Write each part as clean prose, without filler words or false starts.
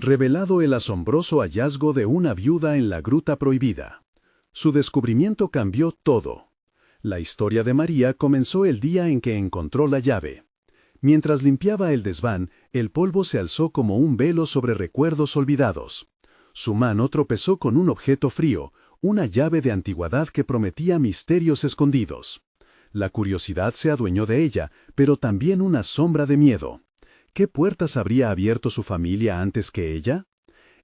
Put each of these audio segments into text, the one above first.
revelado el asombroso hallazgo de una viuda en la Gruta Prohibida. Su descubrimiento cambió todo. La historia de María comenzó el día en que encontró la llave. Mientras limpiaba el desván, el polvo se alzó como un velo sobre recuerdos olvidados. Su mano tropezó con un objeto frío, una llave de antigüedad que prometía misterios escondidos. La curiosidad se adueñó de ella, pero también una sombra de miedo. ¿Qué puertas habría abierto su familia antes que ella?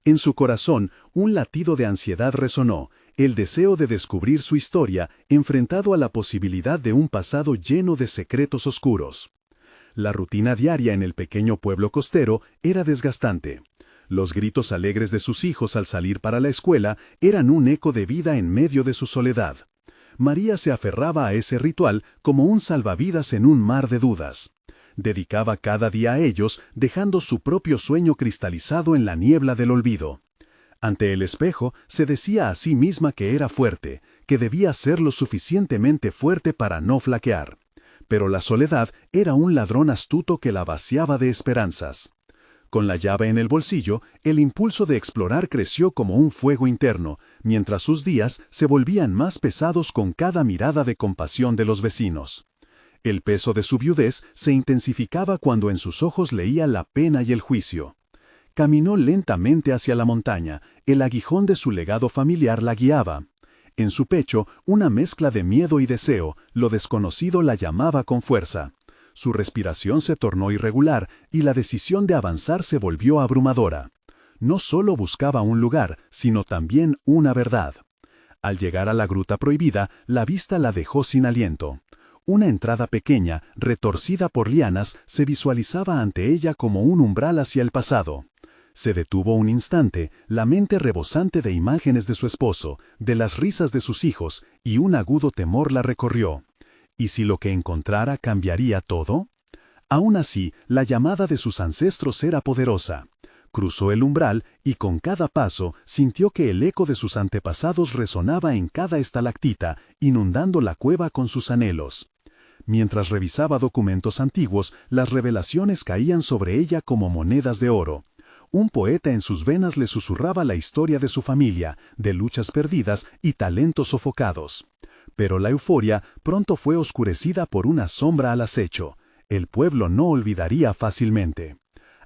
En su corazón, un latido de ansiedad resonó, el deseo de descubrir su historia, enfrentado a la posibilidad de un pasado lleno de secretos oscuros. La rutina diaria en el pequeño pueblo costero era desgastante. Los gritos alegres de sus hijos al salir para la escuela eran un eco de vida en medio de su soledad. María se aferraba a ese ritual como un salvavidas en un mar de dudas. Dedicaba cada día a ellos, dejando su propio sueño cristalizado en la niebla del olvido. Ante el espejo, se decía a sí misma que era fuerte, que debía ser lo suficientemente fuerte para no flaquear. Pero la soledad era un ladrón astuto que la vaciaba de esperanzas. Con la llave en el bolsillo, el impulso de explorar creció como un fuego interno, mientras sus días se volvían más pesados con cada mirada de compasión de los vecinos. El peso de su viudez se intensificaba cuando en sus ojos leía la pena y el juicio. Caminó lentamente hacia la montaña, el aguijón de su legado familiar la guiaba. En su pecho, una mezcla de miedo y deseo, lo desconocido la llamaba con fuerza. Su respiración se tornó irregular y la decisión de avanzar se volvió abrumadora. No solo buscaba un lugar, sino también una verdad. Al llegar a la Gruta Prohibida, la vista la dejó sin aliento. Una entrada pequeña, retorcida por lianas, se visualizaba ante ella como un umbral hacia el pasado. Se detuvo un instante, la mente rebosante de imágenes de su esposo, de las risas de sus hijos, y un agudo temor la recorrió. ¿Y si lo que encontrara cambiaría todo? Aún así, la llamada de sus ancestros era poderosa. Cruzó el umbral y con cada paso sintió que el eco de sus antepasados resonaba en cada estalactita, inundando la cueva con sus anhelos. Mientras revisaba documentos antiguos, las revelaciones caían sobre ella como monedas de oro. Un poeta en sus venas le susurraba la historia de su familia, de luchas perdidas y talentos sofocados. Pero la euforia pronto fue oscurecida por una sombra al acecho. El pueblo no olvidaría fácilmente.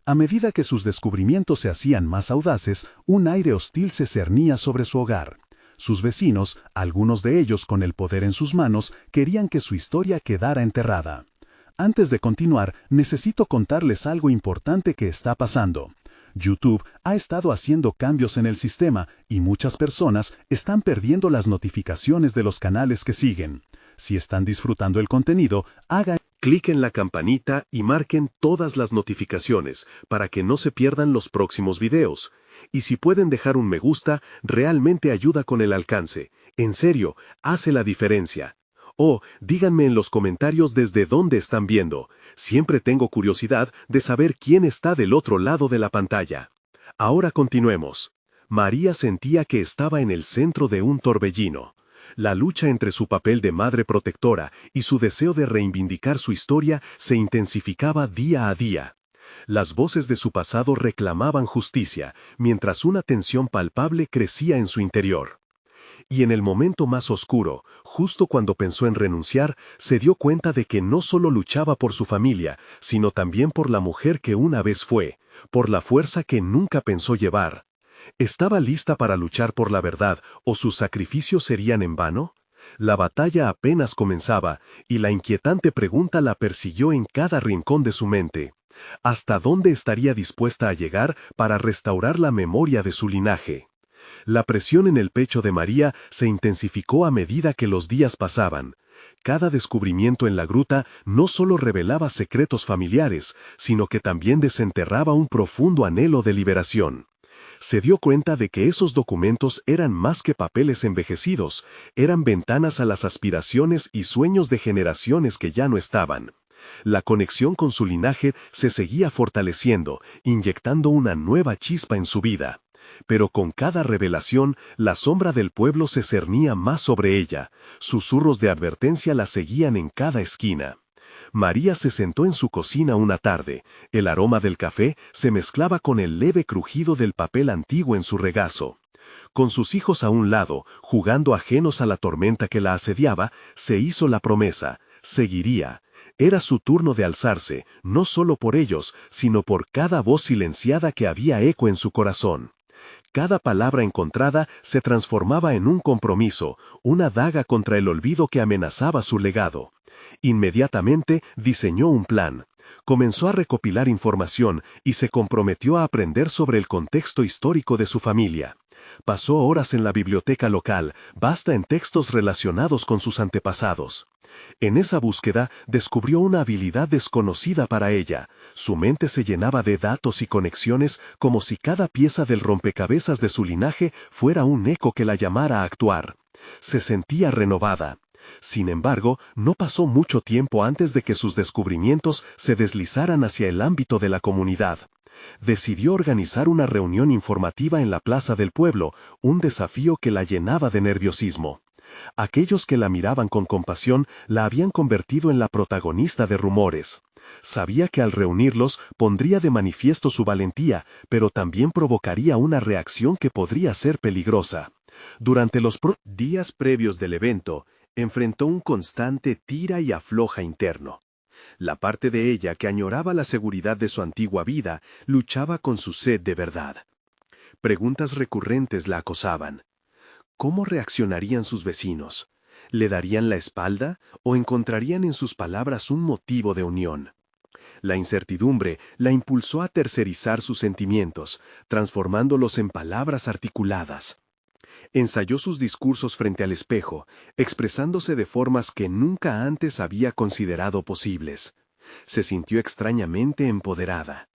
A medida que sus descubrimientos se hacían más audaces, un aire hostil se cernía sobre su hogar. Sus vecinos, algunos de ellos con el poder en sus manos, querían que su historia quedara enterrada. Antes de continuar, necesito contarles algo importante que está pasando. YouTube ha estado haciendo cambios en el sistema y muchas personas están perdiendo las notificaciones de los canales que siguen. Si están disfrutando el contenido, hagan clic en la campanita y marquen todas las notificaciones para que no se pierdan los próximos videos. Y si pueden dejar un me gusta, realmente ayuda con el alcance. En serio, hace la diferencia. O, díganme en los comentarios desde dónde están viendo. Siempre tengo curiosidad de saber quién está del otro lado de la pantalla. Ahora continuemos. María sentía que estaba en el centro de un torbellino. La lucha entre su papel de madre protectora y su deseo de reivindicar su historia se intensificaba día a día. Las voces de su pasado reclamaban justicia, mientras una tensión palpable crecía en su interior. Y en el momento más oscuro, justo cuando pensó en renunciar, se dio cuenta de que no solo luchaba por su familia, sino también por la mujer que una vez fue, por la fuerza que nunca pensó llevar. ¿Estaba lista para luchar por la verdad o sus sacrificios serían en vano? La batalla apenas comenzaba, y la inquietante pregunta la persiguió en cada rincón de su mente. ¿Hasta dónde estaría dispuesta a llegar para restaurar la memoria de su linaje? La presión en el pecho de María se intensificó a medida que los días pasaban. Cada descubrimiento en la gruta no solo revelaba secretos familiares, sino que también desenterraba un profundo anhelo de liberación. Se dio cuenta de que esos documentos eran más que papeles envejecidos, eran ventanas a las aspiraciones y sueños de generaciones que ya no estaban. La conexión con su linaje se seguía fortaleciendo, inyectando una nueva chispa en su vida. Pero con cada revelación, la sombra del pueblo se cernía más sobre ella. Susurros de advertencia la seguían en cada esquina. María se sentó en su cocina una tarde. El aroma del café se mezclaba con el leve crujido del papel antiguo en su regazo. Con sus hijos a un lado, jugando ajenos a la tormenta que la asediaba, se hizo la promesa: seguiría. Era su turno de alzarse, no solo por ellos, sino por cada voz silenciada que había eco en su corazón. Cada palabra encontrada se transformaba en un compromiso, una daga contra el olvido que amenazaba su legado. Inmediatamente diseñó un plan. Comenzó a recopilar información y se comprometió a aprender sobre el contexto histórico de su familia. Pasó horas en la biblioteca local, vasta en textos relacionados con sus antepasados. En esa búsqueda descubrió una habilidad desconocida para ella. Su mente se llenaba de datos y conexiones como si cada pieza del rompecabezas de su linaje fuera un eco que la llamara a actuar. Se sentía renovada. Sin embargo, no pasó mucho tiempo antes de que sus descubrimientos se deslizaran hacia el ámbito de la comunidad. Decidió organizar una reunión informativa en la plaza del pueblo, un desafío que la llenaba de nerviosismo. Aquellos que la miraban con compasión la habían convertido en la protagonista de rumores. Sabía que al reunirlos pondría de manifiesto su valentía, pero también provocaría una reacción que podría ser peligrosa. Durante los días previos del evento, enfrentó un constante tira y afloja interno. La parte de ella que añoraba la seguridad de su antigua vida luchaba con su sed de verdad. Preguntas recurrentes la acosaban. ¿Cómo reaccionarían sus vecinos? ¿Le darían la espalda o encontrarían en sus palabras un motivo de unión? La incertidumbre la impulsó a tercerizar sus sentimientos, transformándolos en palabras articuladas. Ensayó sus discursos frente al espejo, expresándose de formas que nunca antes había considerado posibles. Se sintió extrañamente empoderada.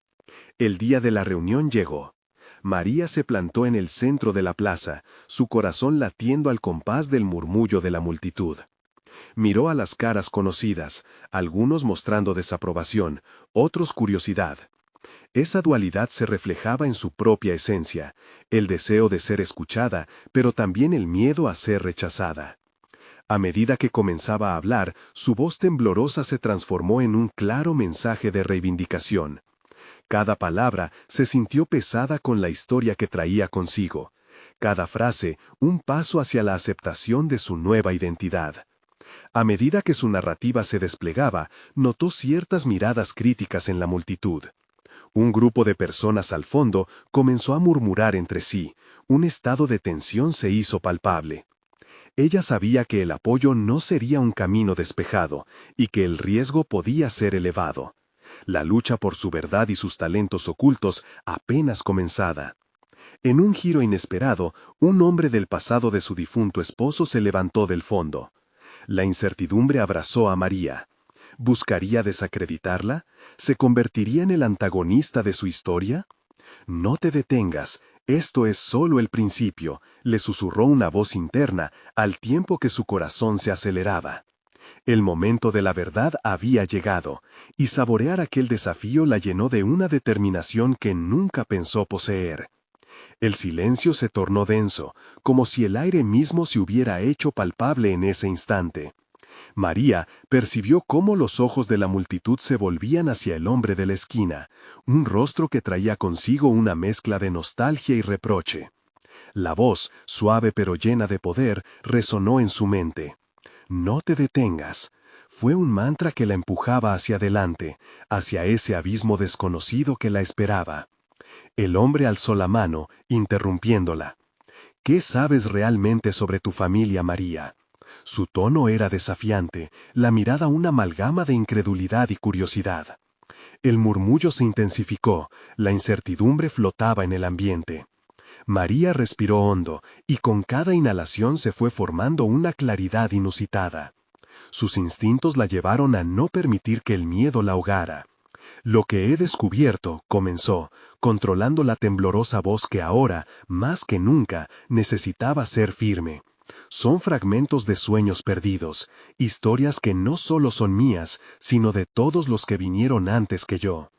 El día de la reunión llegó. María se plantó en el centro de la plaza, su corazón latiendo al compás del murmullo de la multitud. Miró a las caras conocidas, algunos mostrando desaprobación, otros curiosidad. Esa dualidad se reflejaba en su propia esencia, el deseo de ser escuchada, pero también el miedo a ser rechazada. A medida que comenzaba a hablar, su voz temblorosa se transformó en un claro mensaje de reivindicación. Cada palabra se sintió pesada con la historia que traía consigo. Cada frase, un paso hacia la aceptación de su nueva identidad. A medida que su narrativa se desplegaba, notó ciertas miradas críticas en la multitud. Un grupo de personas al fondo comenzó a murmurar entre sí. Un estado de tensión se hizo palpable. Ella sabía que el apoyo no sería un camino despejado y que el riesgo podía ser elevado. La lucha por su verdad y sus talentos ocultos apenas comenzada. En un giro inesperado, un hombre del pasado de su difunto esposo se levantó del fondo. La incertidumbre abrazó a María. ¿Buscaría desacreditarla? ¿Se convertiría en el antagonista de su historia? «No te detengas, esto es solo el principio», le susurró una voz interna, al tiempo que su corazón se aceleraba. El momento de la verdad había llegado, y saborear aquel desafío la llenó de una determinación que nunca pensó poseer. El silencio se tornó denso, como si el aire mismo se hubiera hecho palpable en ese instante. María percibió cómo los ojos de la multitud se volvían hacia el hombre de la esquina, un rostro que traía consigo una mezcla de nostalgia y reproche. La voz, suave pero llena de poder, resonó en su mente. «No te detengas». Fue un mantra que la empujaba hacia adelante, hacia ese abismo desconocido que la esperaba. El hombre alzó la mano, interrumpiéndola. «¿Qué sabes realmente sobre tu familia, María?». Su tono era desafiante, la mirada una amalgama de incredulidad y curiosidad. El murmullo se intensificó, la incertidumbre flotaba en el ambiente. María respiró hondo, y con cada inhalación se fue formando una claridad inusitada. Sus instintos la llevaron a no permitir que el miedo la ahogara. «Lo que he descubierto», comenzó, controlando la temblorosa voz que ahora, más que nunca, necesitaba ser firme. «Son fragmentos de sueños perdidos, historias que no solo son mías, sino de todos los que vinieron antes que yo.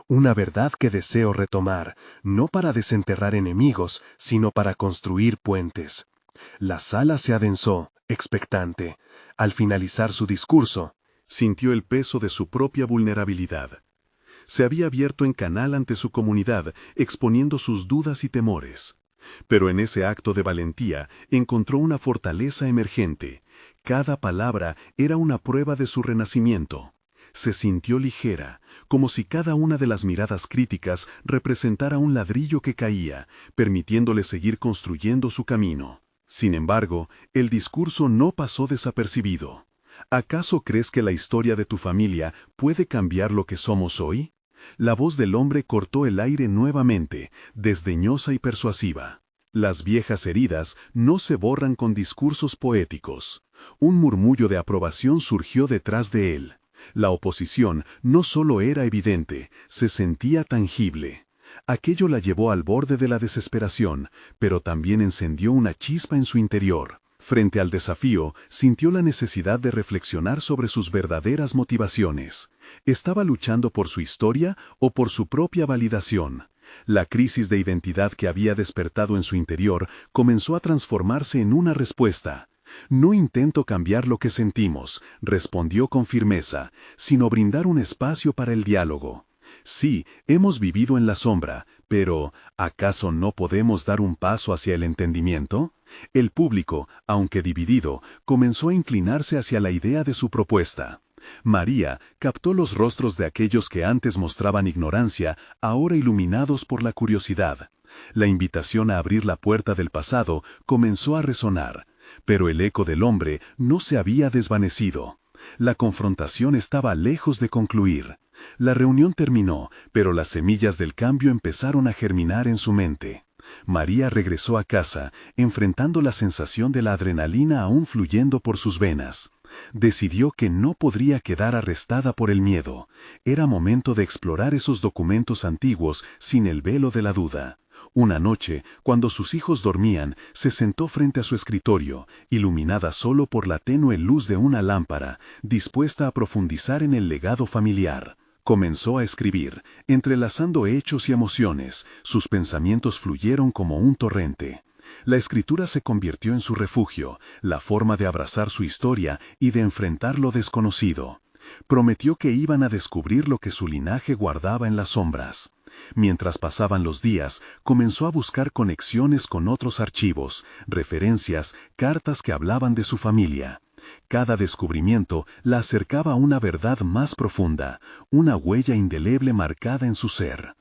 Una verdad que deseo retomar, no para desenterrar enemigos, sino para construir puentes». La sala se adensó, expectante. Al finalizar su discurso, Sintió el peso de su propia vulnerabilidad. Se había abierto en canal ante su comunidad, exponiendo sus dudas y temores. Pero en ese acto de valentía encontró una fortaleza emergente. Cada palabra era una prueba de su renacimiento. Se sintió ligera, como si cada una de las miradas críticas representara un ladrillo que caía, permitiéndole seguir construyendo su camino. Sin embargo, el discurso no pasó desapercibido. ¿Acaso crees que la historia de tu familia puede cambiar lo que somos hoy? La voz del hombre cortó el aire nuevamente, desdeñosa y persuasiva. Las viejas heridas no se borran con discursos poéticos. Un murmullo de aprobación surgió detrás de él. La oposición no solo era evidente, se sentía tangible. Aquello la llevó al borde de la desesperación, pero también encendió una chispa en su interior. Frente al desafío, sintió la necesidad de reflexionar sobre sus verdaderas motivaciones. ¿Estaba luchando por su historia o por su propia validación? La crisis de identidad que había despertado en su interior comenzó a transformarse en una respuesta. No intento cambiar lo que sentimos, respondió con firmeza, sino brindar un espacio para el diálogo. Sí, hemos vivido en la sombra, pero ¿acaso no podemos dar un paso hacia el entendimiento? El público, aunque dividido, comenzó a inclinarse hacia la idea de su propuesta. María captó los rostros de aquellos que antes mostraban ignorancia, ahora iluminados por la curiosidad. La invitación a abrir la puerta del pasado comenzó a resonar, pero el eco del hombre no se había desvanecido. La confrontación estaba lejos de concluir. La reunión terminó, pero las semillas del cambio empezaron a germinar en su mente. María regresó a casa, enfrentando la sensación de la adrenalina aún fluyendo por sus venas. Decidió que no podría quedar arrestada por el miedo. Era momento de explorar esos documentos antiguos sin el velo de la duda. Una noche, cuando sus hijos dormían, se sentó frente a su escritorio, iluminada solo por la tenue luz de una lámpara, dispuesta a profundizar en el legado familiar. Comenzó a escribir, entrelazando hechos y emociones. Sus pensamientos fluyeron como un torrente. La escritura se convirtió en su refugio, la forma de abrazar su historia y de enfrentar lo desconocido. Prometió que iban a descubrir lo que su linaje guardaba en las sombras. Mientras pasaban los días, comenzó a buscar conexiones con otros archivos, referencias, cartas que hablaban de su familia. Cada descubrimiento la acercaba a una verdad más profunda, una huella indeleble marcada en su ser.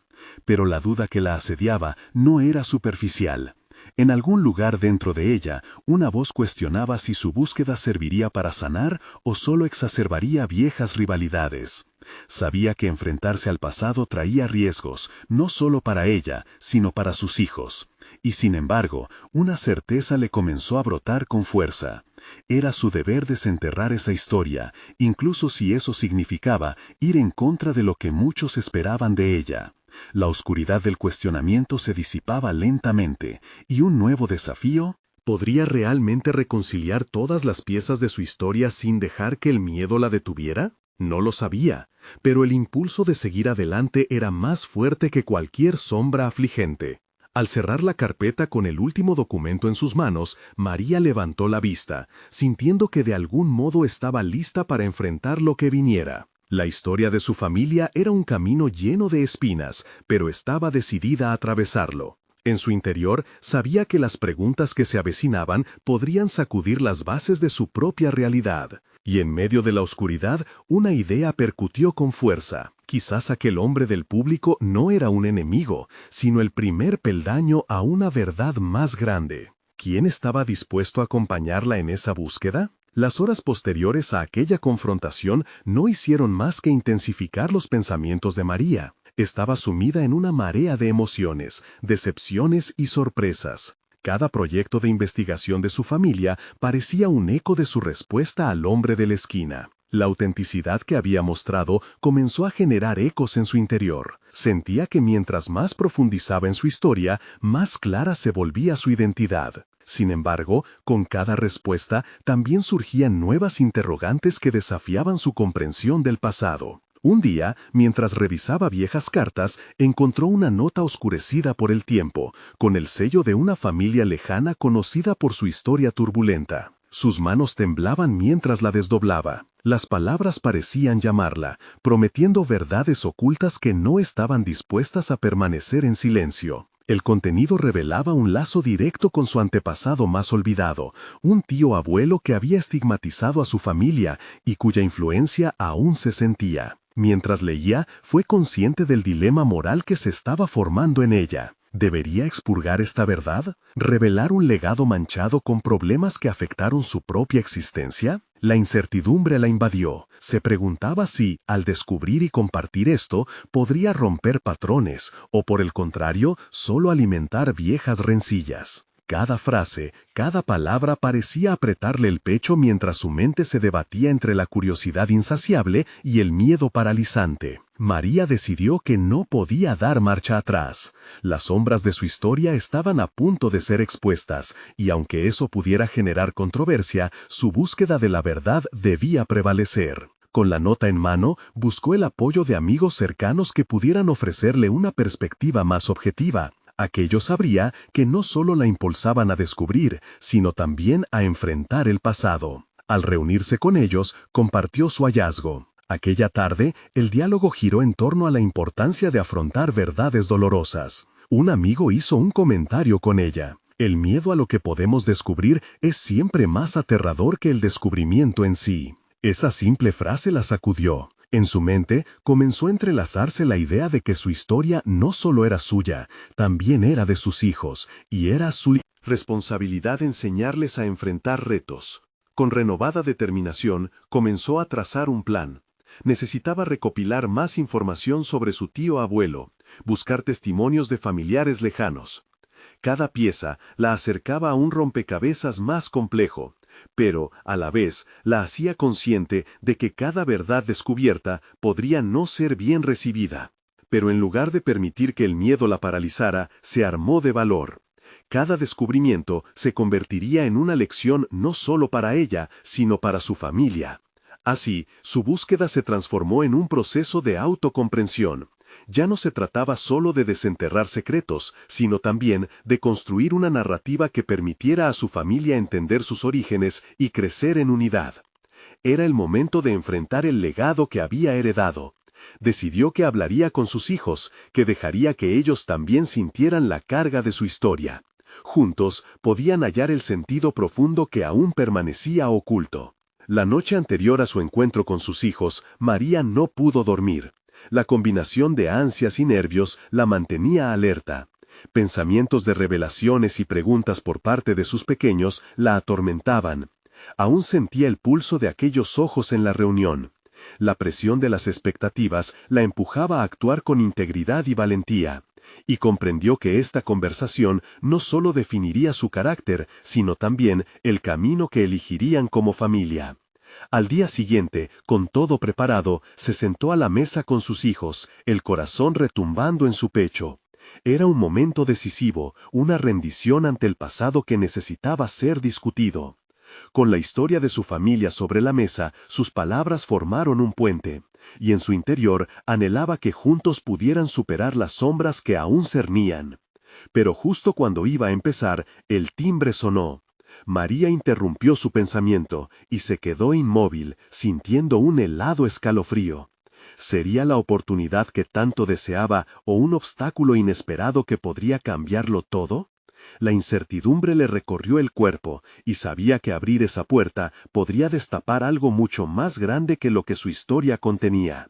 Pero la duda que la asediaba no era superficial. En algún lugar dentro de ella, una voz cuestionaba si su búsqueda serviría para sanar o solo exacerbaría viejas rivalidades. Sabía que enfrentarse al pasado traía riesgos, no solo para ella, sino para sus hijos. Y sin embargo, una certeza le comenzó a brotar con fuerza. Era su deber desenterrar esa historia, incluso si eso significaba ir en contra de lo que muchos esperaban de ella. La oscuridad del cuestionamiento se disipaba lentamente, y un nuevo desafío. ¿Podría realmente reconciliar todas las piezas de su historia sin dejar que el miedo la detuviera? No lo sabía, pero el impulso de seguir adelante era más fuerte que cualquier sombra afligente. Al cerrar la carpeta con el último documento en sus manos, María levantó la vista, sintiendo que de algún modo estaba lista para enfrentar lo que viniera. La historia de su familia era un camino lleno de espinas, pero estaba decidida a atravesarlo. En su interior sabía que las preguntas que se avecinaban podrían sacudir las bases de su propia realidad. Y en medio de la oscuridad, una idea percutió con fuerza. Quizás aquel hombre del público no era un enemigo, sino el primer peldaño a una verdad más grande. ¿Quién estaba dispuesto a acompañarla en esa búsqueda? Las horas posteriores a aquella confrontación no hicieron más que intensificar los pensamientos de María. Estaba sumida en una marea de emociones, decepciones y sorpresas. Cada proyecto de investigación de su familia parecía un eco de su respuesta al hombre de la esquina. La autenticidad que había mostrado comenzó a generar ecos en su interior. Sentía que mientras más profundizaba en su historia, más clara se volvía su identidad. Sin embargo, con cada respuesta también surgían nuevas interrogantes que desafiaban su comprensión del pasado. Un día, mientras revisaba viejas cartas, encontró una nota oscurecida por el tiempo, con el sello de una familia lejana conocida por su historia turbulenta. Sus manos temblaban mientras la desdoblaba. Las palabras parecían llamarla, prometiendo verdades ocultas que no estaban dispuestas a permanecer en silencio. El contenido revelaba un lazo directo con su antepasado más olvidado, un tío abuelo que había estigmatizado a su familia y cuya influencia aún se sentía. Mientras leía, fue consciente del dilema moral que se estaba formando en ella. ¿Debería expurgar esta verdad? ¿Revelar un legado manchado con problemas que afectaron su propia existencia? La incertidumbre la invadió. Se preguntaba si, al descubrir y compartir esto, podría romper patrones o, por el contrario, solo alimentar viejas rencillas. Cada frase, cada palabra parecía apretarle el pecho mientras su mente se debatía entre la curiosidad insaciable y el miedo paralizante. María decidió que no podía dar marcha atrás. Las sombras de su historia estaban a punto de ser expuestas, y aunque eso pudiera generar controversia, su búsqueda de la verdad debía prevalecer. Con la nota en mano, buscó el apoyo de amigos cercanos que pudieran ofrecerle una perspectiva más objetiva. Aquello sabría que no solo la impulsaban a descubrir, sino también a enfrentar el pasado. Al reunirse con ellos, compartió su hallazgo. Aquella tarde, el diálogo giró en torno a la importancia de afrontar verdades dolorosas. Un amigo hizo un comentario con ella. El miedo a lo que podemos descubrir es siempre más aterrador que el descubrimiento en sí. Esa simple frase la sacudió. En su mente comenzó a entrelazarse la idea de que su historia no solo era suya, también era de sus hijos, y era su responsabilidad enseñarles a enfrentar retos. Con renovada determinación, comenzó a trazar un plan. Necesitaba recopilar más información sobre su tío abuelo, buscar testimonios de familiares lejanos. Cada pieza la acercaba a un rompecabezas más complejo, pero, a la vez, la hacía consciente de que cada verdad descubierta podría no ser bien recibida. Pero en lugar de permitir que el miedo la paralizara, se armó de valor. Cada descubrimiento se convertiría en una lección no solo para ella, sino para su familia. Así, su búsqueda se transformó en un proceso de autocomprensión. Ya no se trataba solo de desenterrar secretos, sino también de construir una narrativa que permitiera a su familia entender sus orígenes y crecer en unidad. Era el momento de enfrentar el legado que había heredado. Decidió que hablaría con sus hijos, que dejaría que ellos también sintieran la carga de su historia. Juntos podían hallar el sentido profundo que aún permanecía oculto. La noche anterior a su encuentro con sus hijos, María no pudo dormir. La combinación de ansias y nervios la mantenía alerta. Pensamientos de revelaciones y preguntas por parte de sus pequeños la atormentaban. Aún sentía el pulso de aquellos ojos en la reunión. La presión de las expectativas la empujaba a actuar con integridad y valentía. Y comprendió que esta conversación no solo definiría su carácter, sino también el camino que elegirían como familia. Al día siguiente, con todo preparado, se sentó a la mesa con sus hijos, el corazón retumbando en su pecho. Era un momento decisivo, una rendición ante el pasado que necesitaba ser discutido. Con la historia de su familia sobre la mesa, sus palabras formaron un puente, y en su interior anhelaba que juntos pudieran superar las sombras que aún cernían. Pero justo cuando iba a empezar, el timbre sonó. María interrumpió su pensamiento y se quedó inmóvil, sintiendo un helado escalofrío. ¿Sería la oportunidad que tanto deseaba o un obstáculo inesperado que podría cambiarlo todo? La incertidumbre le recorrió el cuerpo y sabía que abrir esa puerta podría destapar algo mucho más grande que lo que su historia contenía.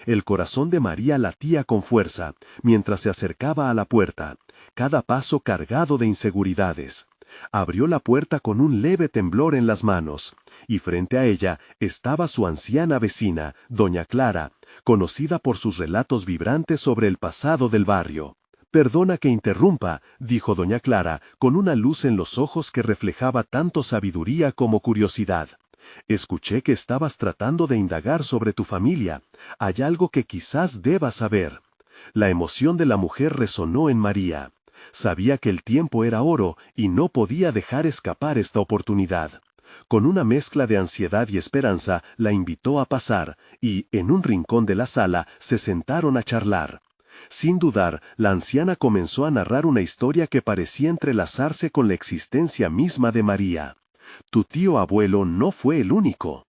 El corazón de María latía con fuerza mientras se acercaba a la puerta, cada paso cargado de inseguridades. Abrió la puerta con un leve temblor en las manos, y frente a ella estaba su anciana vecina, doña Clara, conocida por sus relatos vibrantes sobre el pasado del barrio. «Perdona que interrumpa», dijo doña Clara, con una luz en los ojos que reflejaba tanto sabiduría como curiosidad. «Escuché que estabas tratando de indagar sobre tu familia. Hay algo que quizás debas saber». La emoción de la mujer resonó en María. Sabía que el tiempo era oro y no podía dejar escapar esta oportunidad. Con una mezcla de ansiedad y esperanza, la invitó a pasar, y, en un rincón de la sala, se sentaron a charlar. Sin dudar, la anciana comenzó a narrar una historia que parecía entrelazarse con la existencia misma de María. «Tu tío abuelo no fue el único».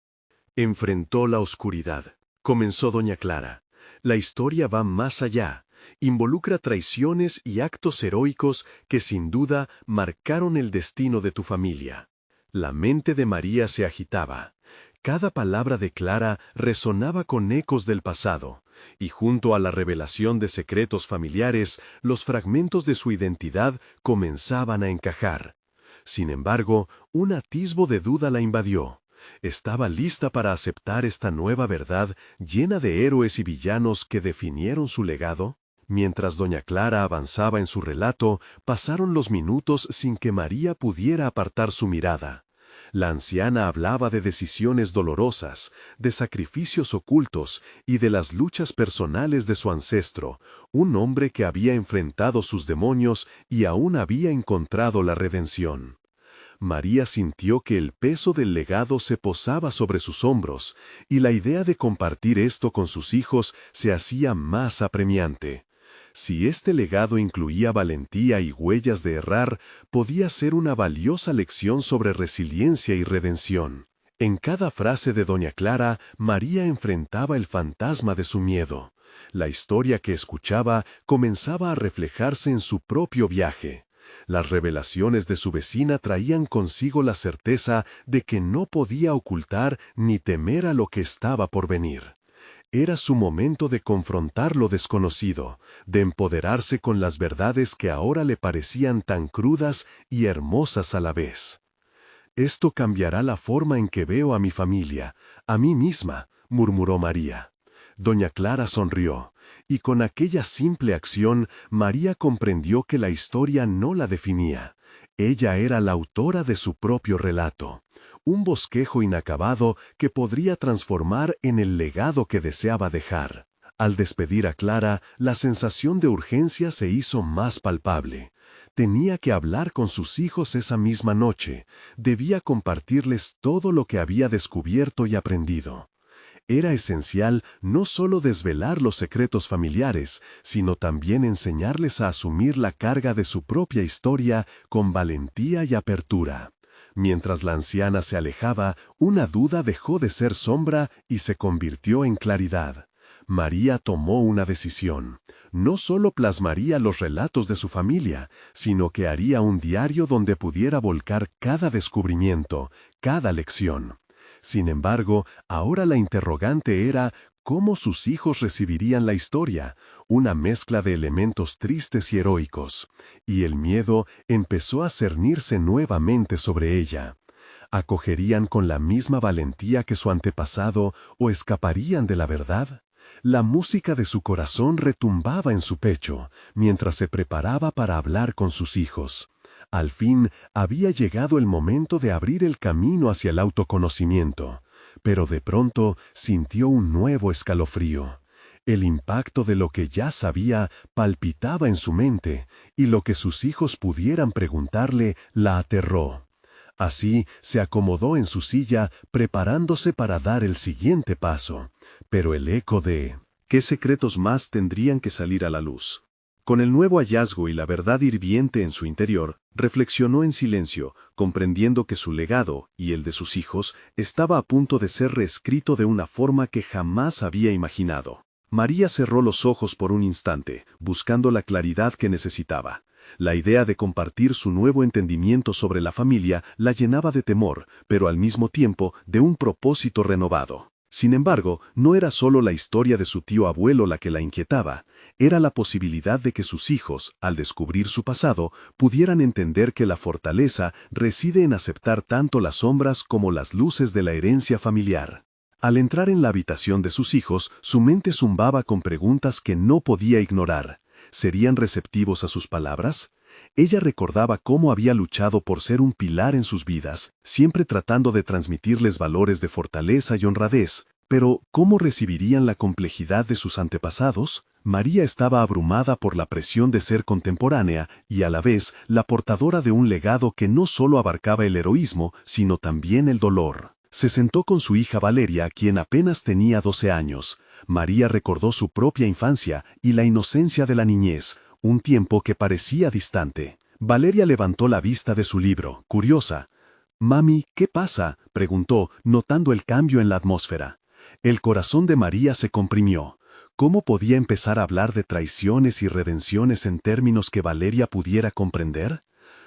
Enfrentó la oscuridad. Comenzó doña Clara. La historia va más allá. Involucra traiciones y actos heroicos que sin duda marcaron el destino de tu familia. La mente de María se agitaba. Cada palabra de Clara resonaba con ecos del pasado, y junto a la revelación de secretos familiares, los fragmentos de su identidad comenzaban a encajar. Sin embargo, un atisbo de duda la invadió. ¿Estaba lista para aceptar esta nueva verdad llena de héroes y villanos que definieron su legado? Mientras doña Clara avanzaba en su relato, pasaron los minutos sin que María pudiera apartar su mirada. La anciana hablaba de decisiones dolorosas, de sacrificios ocultos y de las luchas personales de su ancestro, un hombre que había enfrentado sus demonios y aún había encontrado la redención. María sintió que el peso del legado se posaba sobre sus hombros, y la idea de compartir esto con sus hijos se hacía más apremiante. Si este legado incluía valentía y huellas de errar, podía ser una valiosa lección sobre resiliencia y redención. En cada frase de doña Clara, María enfrentaba el fantasma de su miedo. La historia que escuchaba comenzaba a reflejarse en su propio viaje. Las revelaciones de su vecina traían consigo la certeza de que no podía ocultar ni temer a lo que estaba por venir. Era su momento de confrontar lo desconocido, de empoderarse con las verdades que ahora le parecían tan crudas y hermosas a la vez. «Esto cambiará la forma en que veo a mi familia, a mí misma», murmuró María. Doña Clara sonrió, y con aquella simple acción María comprendió que la historia no la definía. Ella era la autora de su propio relato. Un bosquejo inacabado que podría transformar en el legado que deseaba dejar. Al despedir a Clara, la sensación de urgencia se hizo más palpable. Tenía que hablar con sus hijos esa misma noche. Debía compartirles todo lo que había descubierto y aprendido. Era esencial no solo desvelar los secretos familiares, sino también enseñarles a asumir la carga de su propia historia con valentía y apertura. Mientras la anciana se alejaba, una duda dejó de ser sombra y se convirtió en claridad. María tomó una decisión. No solo plasmaría los relatos de su familia, sino que haría un diario donde pudiera volcar cada descubrimiento, cada lección. Sin embargo, ahora la interrogante era cómo sus hijos recibirían la historia, una mezcla de elementos tristes y heroicos, y el miedo empezó a cernirse nuevamente sobre ella. ¿Acogerían con la misma valentía que su antepasado o escaparían de la verdad? La música de su corazón retumbaba en su pecho, mientras se preparaba para hablar con sus hijos. Al fin había llegado el momento de abrir el camino hacia el autoconocimiento, pero de pronto sintió un nuevo escalofrío. El impacto de lo que ya sabía palpitaba en su mente, y lo que sus hijos pudieran preguntarle la aterró. Así se acomodó en su silla, preparándose para dar el siguiente paso, pero el eco de ¿qué secretos más tendrían que salir a la luz? Con el nuevo hallazgo y la verdad hirviente en su interior, reflexionó en silencio, comprendiendo que su legado, y el de sus hijos, estaba a punto de ser reescrito de una forma que jamás había imaginado. María cerró los ojos por un instante, buscando la claridad que necesitaba. La idea de compartir su nuevo entendimiento sobre la familia la llenaba de temor, pero al mismo tiempo de un propósito renovado. Sin embargo, no era solo la historia de su tío abuelo la que la inquietaba, era la posibilidad de que sus hijos, al descubrir su pasado, pudieran entender que la fortaleza reside en aceptar tanto las sombras como las luces de la herencia familiar. Al entrar en la habitación de sus hijos, su mente zumbaba con preguntas que no podía ignorar. ¿Serían receptivos a sus palabras? Ella recordaba cómo había luchado por ser un pilar en sus vidas, siempre tratando de transmitirles valores de fortaleza y honradez, pero ¿cómo recibirían la complejidad de sus antepasados? María estaba abrumada por la presión de ser contemporánea y a la vez la portadora de un legado que no solo abarcaba el heroísmo, sino también el dolor. Se sentó con su hija Valeria, quien apenas tenía 12 años. María recordó su propia infancia y la inocencia de la niñez, un tiempo que parecía distante. Valeria levantó la vista de su libro, curiosa. «Mami, ¿qué pasa?», preguntó, notando el cambio en la atmósfera. El corazón de María se comprimió. ¿Cómo podía empezar a hablar de traiciones y redenciones en términos que Valeria pudiera comprender?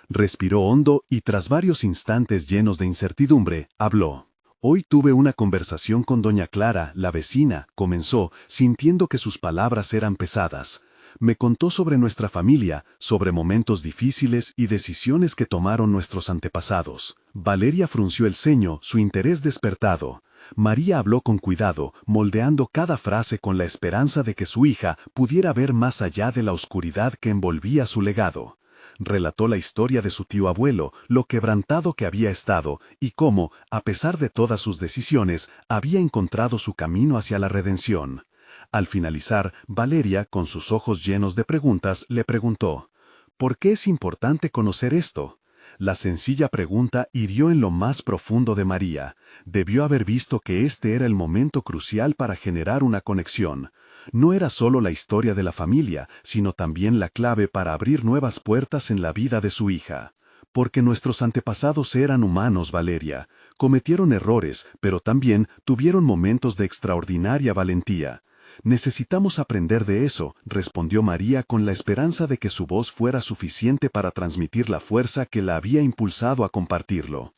Respiró hondo y tras varios instantes llenos de incertidumbre, habló. «Hoy tuve una conversación con doña Clara, la vecina», comenzó, sintiendo que sus palabras eran pesadas. «Me contó sobre nuestra familia, sobre momentos difíciles y decisiones que tomaron nuestros antepasados». Valeria frunció el ceño, su interés despertado. María habló con cuidado, moldeando cada frase con la esperanza de que su hija pudiera ver más allá de la oscuridad que envolvía su legado. Relató la historia de su tío abuelo, lo quebrantado que había estado, y cómo, a pesar de todas sus decisiones, había encontrado su camino hacia la redención. Al finalizar, Valeria, con sus ojos llenos de preguntas, le preguntó, «¿Por qué es importante conocer esto?». La sencilla pregunta hirió en lo más profundo de María. Debió haber visto que este era el momento crucial para generar una conexión. No era solo la historia de la familia, sino también la clave para abrir nuevas puertas en la vida de su hija. Porque nuestros antepasados eran humanos, Valeria. Cometieron errores, pero también tuvieron momentos de extraordinaria valentía. «Necesitamos aprender de eso», respondió María con la esperanza de que su voz fuera suficiente para transmitir la fuerza que la había impulsado a compartirlo.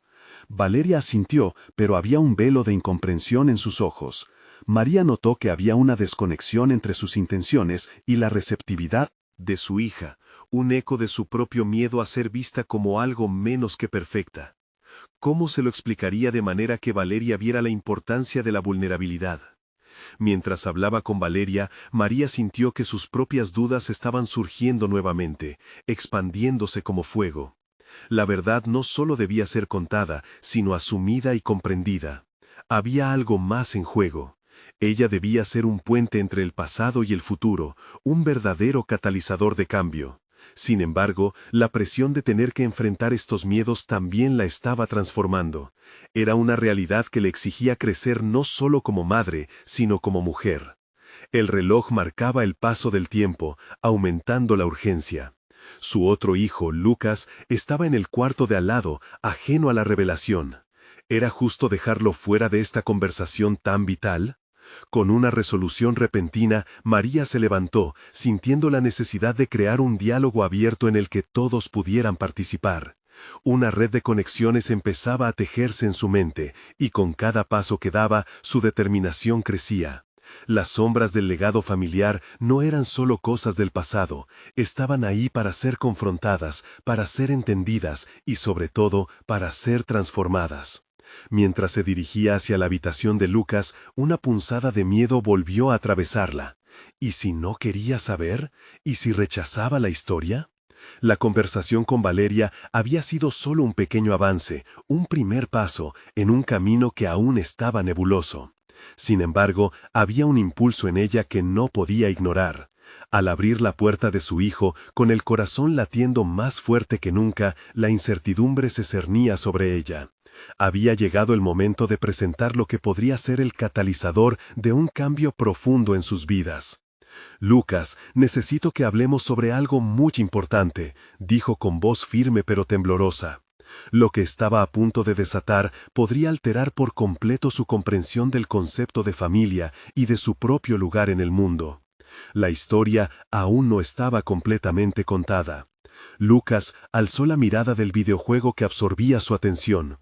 Valeria asintió, pero había un velo de incomprensión en sus ojos. María notó que había una desconexión entre sus intenciones y la receptividad de su hija, un eco de su propio miedo a ser vista como algo menos que perfecta. ¿Cómo se lo explicaría de manera que Valeria viera la importancia de la vulnerabilidad? Mientras hablaba con Valeria, María sintió que sus propias dudas estaban surgiendo nuevamente, expandiéndose como fuego. La verdad no solo debía ser contada, sino asumida y comprendida. Había algo más en juego. Ella debía ser un puente entre el pasado y el futuro, un verdadero catalizador de cambio. Sin embargo, la presión de tener que enfrentar estos miedos también la estaba transformando. Era una realidad que le exigía crecer no solo como madre, sino como mujer. El reloj marcaba el paso del tiempo, aumentando la urgencia. Su otro hijo, Lucas, estaba en el cuarto de al lado, ajeno a la revelación. ¿Era justo dejarlo fuera de esta conversación tan vital? Con una resolución repentina, María se levantó, sintiendo la necesidad de crear un diálogo abierto en el que todos pudieran participar. Una red de conexiones empezaba a tejerse en su mente, y con cada paso que daba, su determinación crecía. Las sombras del legado familiar no eran solo cosas del pasado, estaban ahí para ser confrontadas, para ser entendidas y sobre todo para ser transformadas. Mientras se dirigía hacia la habitación de Lucas, una punzada de miedo volvió a atravesarla. ¿Y si no quería saber? ¿Y si rechazaba la historia? La conversación con Valeria había sido solo un pequeño avance, un primer paso, en un camino que aún estaba nebuloso. Sin embargo, había un impulso en ella que no podía ignorar. Al abrir la puerta de su hijo, con el corazón latiendo más fuerte que nunca, la incertidumbre se cernía sobre ella. Había llegado el momento de presentar lo que podría ser el catalizador de un cambio profundo en sus vidas. «Lucas, necesito que hablemos sobre algo muy importante», dijo con voz firme pero temblorosa. Lo que estaba a punto de desatar podría alterar por completo su comprensión del concepto de familia y de su propio lugar en el mundo. La historia aún no estaba completamente contada. Lucas alzó la mirada del videojuego que absorbía su atención.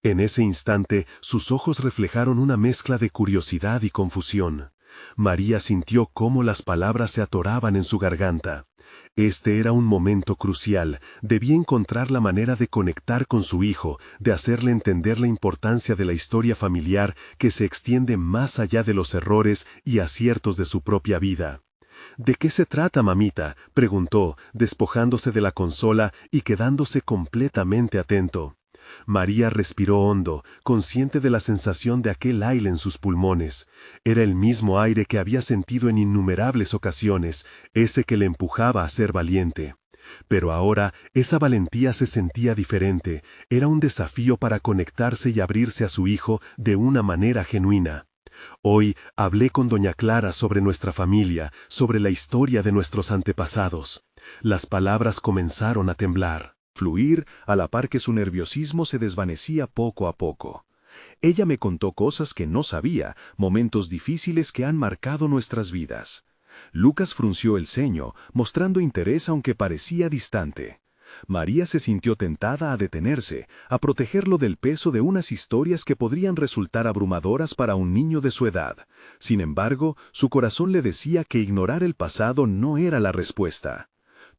En ese instante, sus ojos reflejaron una mezcla de curiosidad y confusión. María sintió cómo las palabras se atoraban en su garganta. Este era un momento crucial. Debía encontrar la manera de conectar con su hijo, de hacerle entender la importancia de la historia familiar que se extiende más allá de los errores y aciertos de su propia vida. «¿De qué se trata, mamita?», preguntó, despojándose de la consola y quedándose completamente atento. María respiró hondo, consciente de la sensación de aquel aire en sus pulmones. Era el mismo aire que había sentido en innumerables ocasiones, ese que le empujaba a ser valiente. Pero ahora esa valentía se sentía diferente, era un desafío para conectarse y abrirse a su hijo de una manera genuina. «Hoy hablé con doña Clara sobre nuestra familia, sobre la historia de nuestros antepasados». Las palabras comenzaron a temblar. fluir a la par que su nerviosismo se desvanecía poco a poco. Ella me contó cosas que no sabía, momentos difíciles que han marcado nuestras vidas. Lucas frunció el ceño, mostrando interés aunque parecía distante. María se sintió tentada a detenerse, a protegerlo del peso de unas historias que podrían resultar abrumadoras para un niño de su edad. Sin embargo, su corazón le decía que ignorar el pasado no era la respuesta.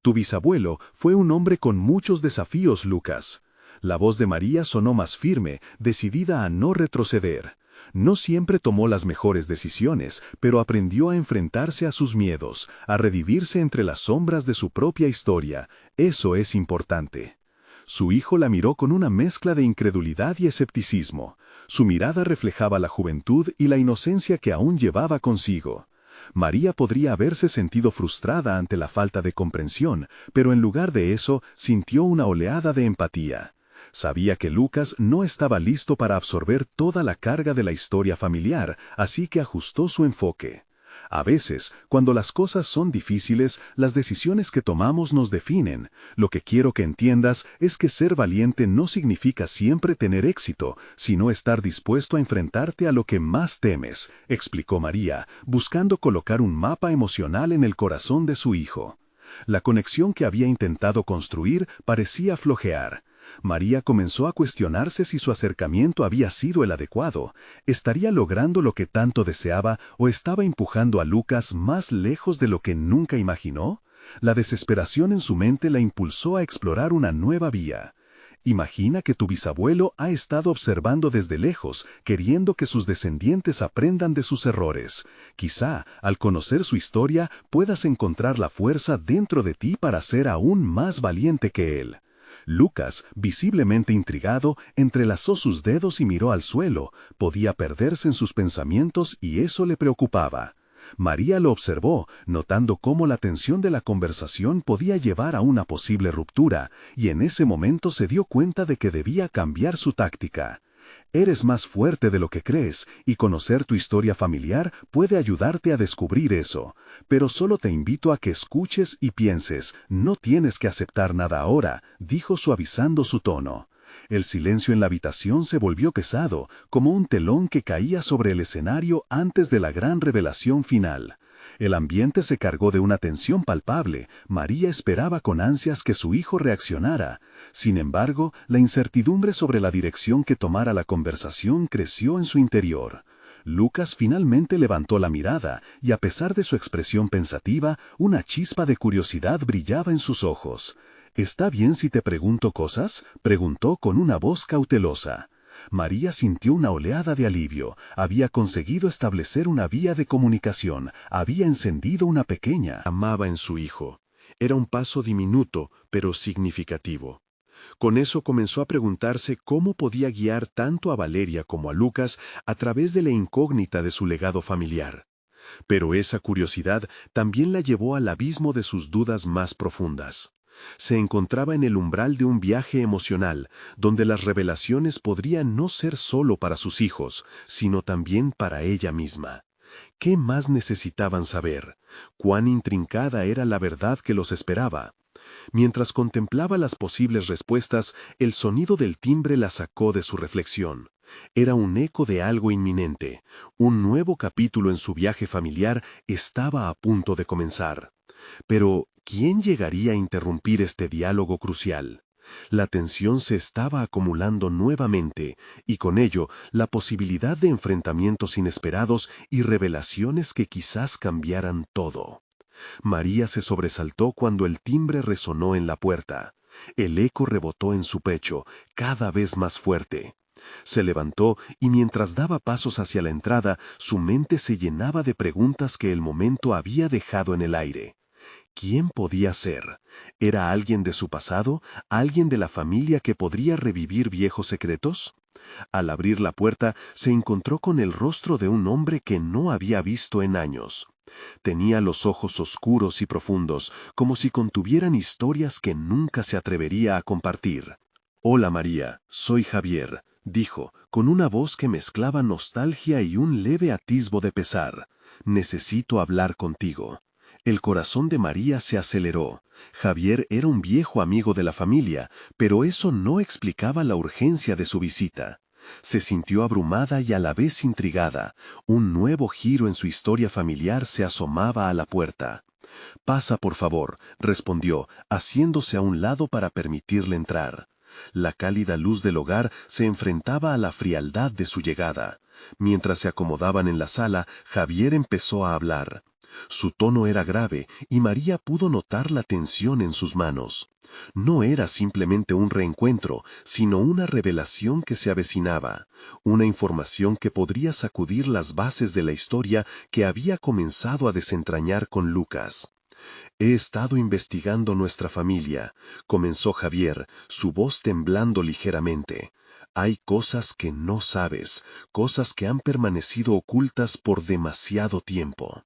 Tu bisabuelo fue un hombre con muchos desafíos, Lucas. La voz de María sonó más firme, decidida a no retroceder. No siempre tomó las mejores decisiones, pero aprendió a enfrentarse a sus miedos, a redimirse entre las sombras de su propia historia. Eso es importante. Su hijo la miró con una mezcla de incredulidad y escepticismo. Su mirada reflejaba la juventud y la inocencia que aún llevaba consigo. María podría haberse sentido frustrada ante la falta de comprensión, pero en lugar de eso sintió una oleada de empatía. Sabía que Lucas no estaba listo para absorber toda la carga de la historia familiar, así que ajustó su enfoque. A veces, cuando las cosas son difíciles, las decisiones que tomamos nos definen. Lo que quiero que entiendas es que ser valiente no significa siempre tener éxito, sino estar dispuesto a enfrentarte a lo que más temes, explicó María, buscando colocar un mapa emocional en el corazón de su hijo. La conexión que había intentado construir parecía flojear. María comenzó a cuestionarse si su acercamiento había sido el adecuado. ¿Estaría logrando lo que tanto deseaba o estaba empujando a Lucas más lejos de lo que nunca imaginó? La desesperación en su mente la impulsó a explorar una nueva vía. Imagina que tu bisabuelo ha estado observando desde lejos, queriendo que sus descendientes aprendan de sus errores. Quizá, al conocer su historia, puedas encontrar la fuerza dentro de ti para ser aún más valiente que él. Lucas, visiblemente intrigado, entrelazó sus dedos y miró al suelo. Podía perderse en sus pensamientos y eso le preocupaba. María lo observó, notando cómo la tensión de la conversación podía llevar a una posible ruptura, y en ese momento se dio cuenta de que debía cambiar su táctica. Eres más fuerte de lo que crees, y conocer tu historia familiar puede ayudarte a descubrir eso. Pero solo te invito a que escuches y pienses, no tienes que aceptar nada ahora, dijo suavizando su tono. El silencio en la habitación se volvió pesado, como un telón que caía sobre el escenario antes de la gran revelación final. El ambiente se cargó de una tensión palpable. María esperaba con ansias que su hijo reaccionara. Sin embargo, la incertidumbre sobre la dirección que tomara la conversación creció en su interior. Lucas finalmente levantó la mirada, y a pesar de su expresión pensativa, una chispa de curiosidad brillaba en sus ojos. ¿Está bien si te pregunto cosas?, preguntó con una voz cautelosa. María sintió una oleada de alivio. Había conseguido establecer una vía de comunicación, había encendido una pequeña. Amaba en su hijo. Era un paso diminuto, pero significativo. Con eso comenzó a preguntarse cómo podía guiar tanto a Valeria como a Lucas a través de la incógnita de su legado familiar. Pero esa curiosidad también la llevó al abismo de sus dudas más profundas. Se encontraba en el umbral de un viaje emocional, donde las revelaciones podrían no ser solo para sus hijos, sino también para ella misma. ¿Qué más necesitaban saber? ¿Cuán intrincada era la verdad que los esperaba? Mientras contemplaba las posibles respuestas, el sonido del timbre la sacó de su reflexión. Era un eco de algo inminente. Un nuevo capítulo en su viaje familiar estaba a punto de comenzar. Pero, ¿quién llegaría a interrumpir este diálogo crucial? La tensión se estaba acumulando nuevamente, y con ello la posibilidad de enfrentamientos inesperados y revelaciones que quizás cambiaran todo. María se sobresaltó cuando el timbre resonó en la puerta. El eco rebotó en su pecho, cada vez más fuerte. Se levantó y mientras daba pasos hacia la entrada, su mente se llenaba de preguntas que el momento había dejado en el aire. ¿Quién podía ser? ¿Era alguien de su pasado? ¿Alguien de la familia que podría revivir viejos secretos? Al abrir la puerta, se encontró con el rostro de un hombre que no había visto en años. Tenía los ojos oscuros y profundos, como si contuvieran historias que nunca se atrevería a compartir. «Hola María, soy Javier», dijo, con una voz que mezclaba nostalgia y un leve atisbo de pesar. «Necesito hablar contigo». El corazón de María se aceleró. Javier era un viejo amigo de la familia, pero eso no explicaba la urgencia de su visita. Se sintió abrumada y a la vez intrigada. Un nuevo giro en su historia familiar se asomaba a la puerta. «Pasa, por favor», respondió, haciéndose a un lado para permitirle entrar. La cálida luz del hogar se enfrentaba a la frialdad de su llegada. Mientras se acomodaban en la sala, Javier empezó a hablar. Su tono era grave y María pudo notar la tensión en sus manos. No era simplemente un reencuentro, sino una revelación que se avecinaba, una información que podría sacudir las bases de la historia que había comenzado a desentrañar con Lucas. «He estado investigando nuestra familia», comenzó Javier, su voz temblando ligeramente. «Hay cosas que no sabes, cosas que han permanecido ocultas por demasiado tiempo».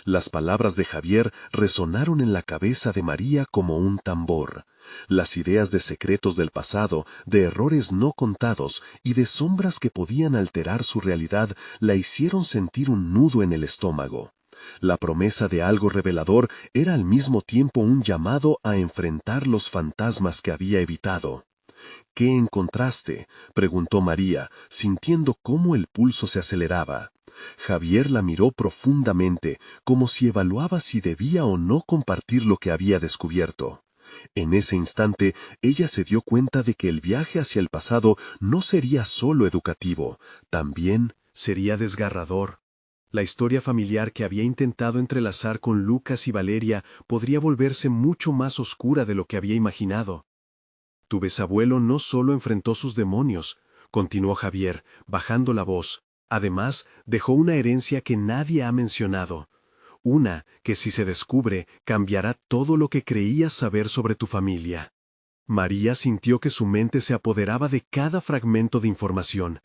Las palabras de Javier resonaron en la cabeza de María como un tambor. Las ideas de secretos del pasado, de errores no contados y de sombras que podían alterar su realidad la hicieron sentir un nudo en el estómago. La promesa de algo revelador era al mismo tiempo un llamado a enfrentar los fantasmas que había evitado. «¿Qué encontraste?», preguntó María, sintiendo cómo el pulso se aceleraba. Javier la miró profundamente, como si evaluaba si debía o no compartir lo que había descubierto. En ese instante, ella se dio cuenta de que el viaje hacia el pasado no sería solo educativo, también sería desgarrador. La historia familiar que había intentado entrelazar con Lucas y Valeria podría volverse mucho más oscura de lo que había imaginado. «Tu bisabuelo no solo enfrentó sus demonios», continuó Javier, bajando la voz. «Además, dejó una herencia que nadie ha mencionado. Una que, si se descubre, cambiará todo lo que creías saber sobre tu familia». María sintió que su mente se apoderaba de cada fragmento de información.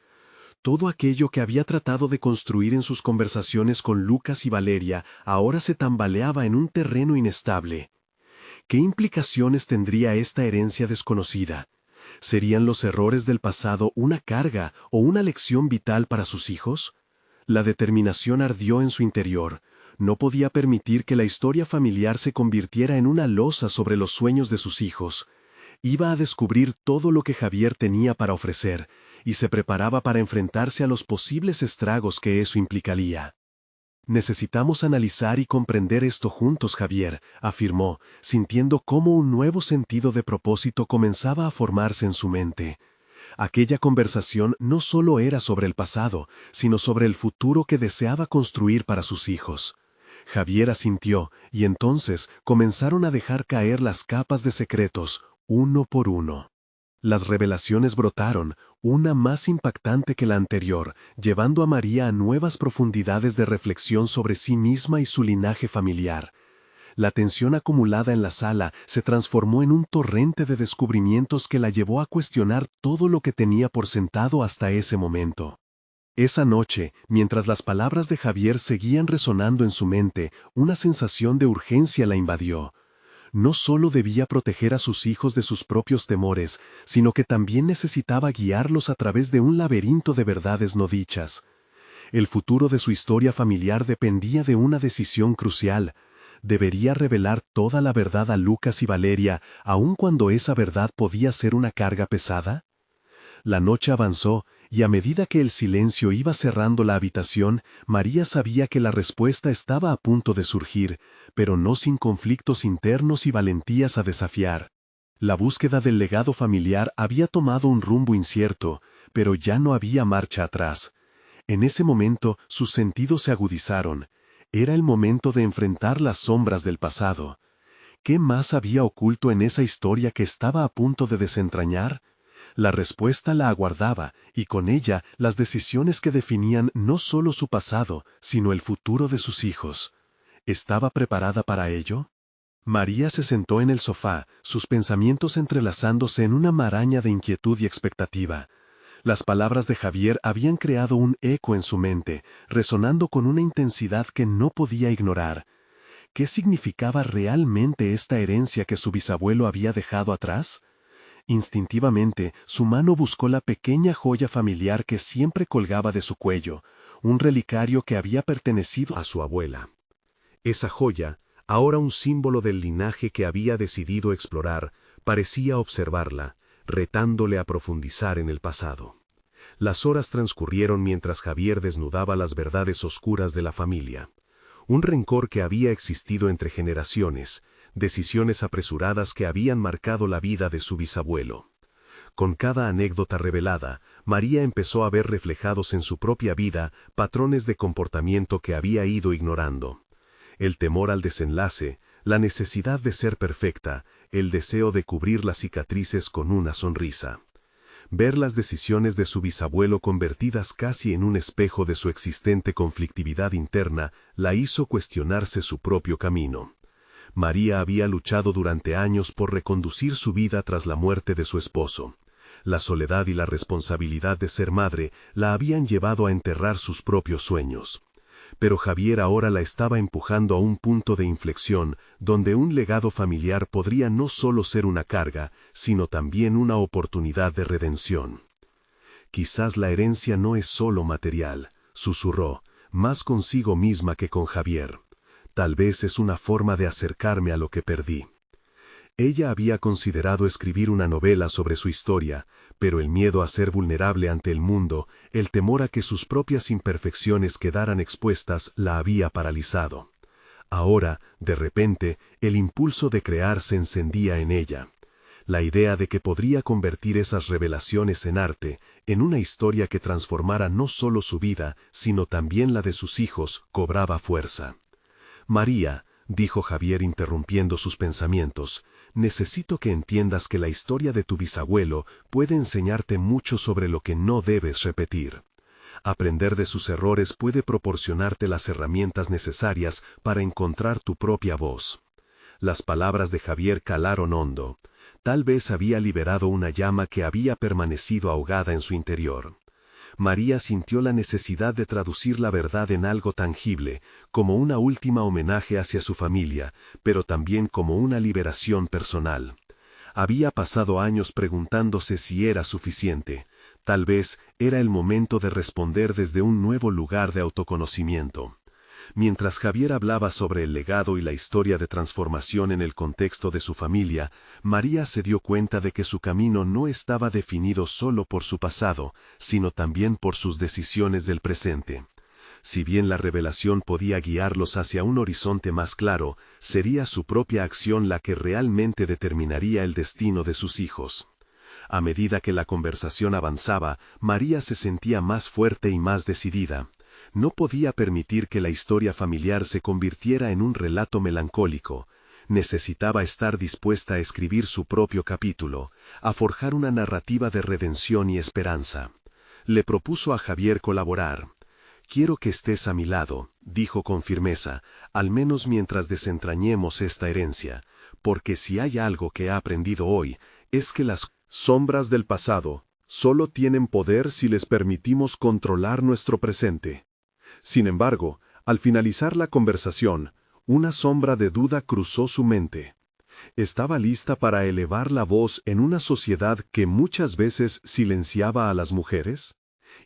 Todo aquello que había tratado de construir en sus conversaciones con Lucas y Valeria ahora se tambaleaba en un terreno inestable. ¿Qué implicaciones tendría esta herencia desconocida? ¿Serían los errores del pasado una carga o una lección vital para sus hijos? La determinación ardió en su interior. No podía permitir que la historia familiar se convirtiera en una losa sobre los sueños de sus hijos. Iba a descubrir todo lo que Javier tenía para ofrecer, y se preparaba para enfrentarse a los posibles estragos que eso implicaría. «Necesitamos analizar y comprender esto juntos, Javier», afirmó, sintiendo cómo un nuevo sentido de propósito comenzaba a formarse en su mente. Aquella conversación no solo era sobre el pasado, sino sobre el futuro que deseaba construir para sus hijos. Javier asintió, y entonces comenzaron a dejar caer las capas de secretos, uno por uno. Las revelaciones brotaron, una más impactante que la anterior, llevando a María a nuevas profundidades de reflexión sobre sí misma y su linaje familiar. La tensión acumulada en la sala se transformó en un torrente de descubrimientos que la llevó a cuestionar todo lo que tenía por sentado hasta ese momento. Esa noche, mientras las palabras de Javier seguían resonando en su mente, una sensación de urgencia la invadió. No solo debía proteger a sus hijos de sus propios temores, sino que también necesitaba guiarlos a través de un laberinto de verdades no dichas. El futuro de su historia familiar dependía de una decisión crucial. ¿Debería revelar toda la verdad a Lucas y Valeria, aun cuando esa verdad podía ser una carga pesada? La noche avanzó, y a medida que el silencio iba cerrando la habitación, María sabía que la respuesta estaba a punto de surgir, pero no sin conflictos internos y valentías a desafiar. La búsqueda del legado familiar había tomado un rumbo incierto, pero ya no había marcha atrás. En ese momento sus sentidos se agudizaron. Era el momento de enfrentar las sombras del pasado. ¿Qué más había oculto en esa historia que estaba a punto de desentrañar? La respuesta la aguardaba, y con ella las decisiones que definían no solo su pasado, sino el futuro de sus hijos. ¿Estaba preparada para ello? María se sentó en el sofá, sus pensamientos entrelazándose en una maraña de inquietud y expectativa. Las palabras de Javier habían creado un eco en su mente, resonando con una intensidad que no podía ignorar. ¿Qué significaba realmente esta herencia que su bisabuelo había dejado atrás? Instintivamente, su mano buscó la pequeña joya familiar que siempre colgaba de su cuello, un relicario que había pertenecido a su abuela. Esa joya, Ahora un símbolo del linaje que había decidido explorar, parecía observarla, retándole a profundizar en el pasado. Las horas transcurrieron mientras Javier desnudaba las verdades oscuras de la familia. Un rencor que había existido entre generaciones, decisiones apresuradas que habían marcado la vida de su bisabuelo. Con cada anécdota revelada, María empezó a ver reflejados en su propia vida patrones de comportamiento que había ido ignorando. El temor al desenlace, la necesidad de ser perfecta, el deseo de cubrir las cicatrices con una sonrisa. Ver las decisiones de su bisabuelo convertidas casi en un espejo de su existente conflictividad interna la hizo cuestionarse su propio camino. María había luchado durante años por reconducir su vida tras la muerte de su esposo. La soledad y la responsabilidad de ser madre la habían llevado a enterrar sus propios sueños. Pero Javier ahora la estaba empujando a un punto de inflexión donde un legado familiar podría no solo ser una carga, sino también una oportunidad de redención. Quizás la herencia no es solo material, susurró, más consigo misma que con Javier. Tal vez es una forma de acercarme a lo que perdí. Ella había considerado escribir una novela sobre su historia, pero el miedo a ser vulnerable ante el mundo, el temor a que sus propias imperfecciones quedaran expuestas, la había paralizado. Ahora, de repente, el impulso de crear se encendía en ella. La idea de que podría convertir esas revelaciones en arte, en una historia que transformara no solo su vida, sino también la de sus hijos, cobraba fuerza. María, dijo Javier interrumpiendo sus pensamientos, necesito que entiendas que la historia de tu bisabuelo puede enseñarte mucho sobre lo que no debes repetir. Aprender de sus errores puede proporcionarte las herramientas necesarias para encontrar tu propia voz. Las palabras de Javier calaron hondo. Tal vez había liberado una llama que había permanecido ahogada en su interior. María sintió la necesidad de traducir la verdad en algo tangible, como una última homenaje hacia su familia, pero también como una liberación personal. Había pasado años preguntándose si era suficiente. Tal vez era el momento de responder desde un nuevo lugar de autoconocimiento. Mientras Javier hablaba sobre el legado y la historia de transformación en el contexto de su familia, María se dio cuenta de que su camino no estaba definido solo por su pasado, sino también por sus decisiones del presente. Si bien la revelación podía guiarlos hacia un horizonte más claro, sería su propia acción la que realmente determinaría el destino de sus hijos. A medida que la conversación avanzaba, María se sentía más fuerte y más decidida. No podía permitir que la historia familiar se convirtiera en un relato melancólico. Necesitaba estar dispuesta a escribir su propio capítulo, a forjar una narrativa de redención y esperanza. Le propuso a Javier colaborar. «Quiero que estés a mi lado», dijo con firmeza, «al menos mientras desentrañemos esta herencia, porque si hay algo que he aprendido hoy, es que las sombras del pasado solo tienen poder si les permitimos controlar nuestro presente». Sin embargo, al finalizar la conversación, una sombra de duda cruzó su mente. ¿Estaba lista para elevar la voz en una sociedad que muchas veces silenciaba a las mujeres?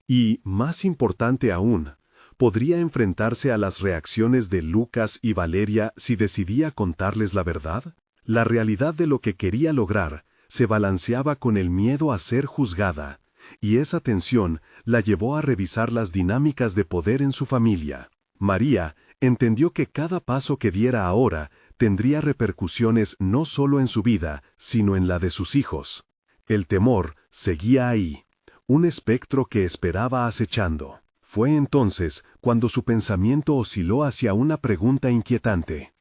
Y, más importante aún, ¿podría enfrentarse a las reacciones de Lucas y Valeria si decidía contarles la verdad? La realidad de lo que quería lograr se balanceaba con el miedo a ser juzgada, y esa tensión la llevó a revisar las dinámicas de poder en su familia. María entendió que cada paso que diera ahora tendría repercusiones no solo en su vida, sino en la de sus hijos. El temor seguía ahí, un espectro que esperaba acechando. Fue entonces cuando su pensamiento osciló hacia una pregunta inquietante.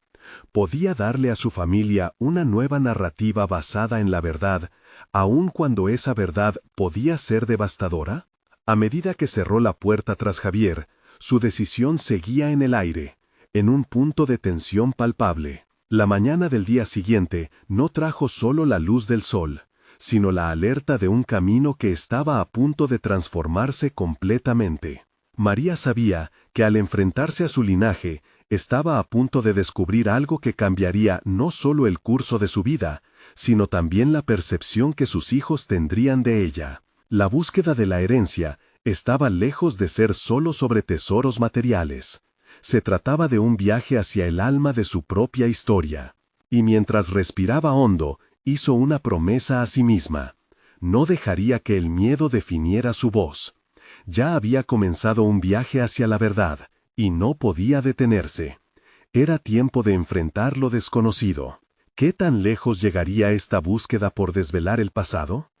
¿Podía darle a su familia una nueva narrativa basada en la verdad, aun cuando esa verdad podía ser devastadora? A medida que cerró la puerta tras Javier, su decisión seguía en el aire, en un punto de tensión palpable. La mañana del día siguiente no trajo solo la luz del sol, sino la alerta de un camino que estaba a punto de transformarse completamente. María sabía que al enfrentarse a su linaje, estaba a punto de descubrir algo que cambiaría no solo el curso de su vida, sino también la percepción que sus hijos tendrían de ella. La búsqueda de la herencia estaba lejos de ser solo sobre tesoros materiales. Se trataba de un viaje hacia el alma de su propia historia. Y mientras respiraba hondo, hizo una promesa a sí misma. No dejaría que el miedo definiera su voz. Ya había comenzado un viaje hacia la verdad, y no podía detenerse. Era tiempo de enfrentar lo desconocido. ¿Qué tan lejos llegaría esta búsqueda por desvelar el pasado?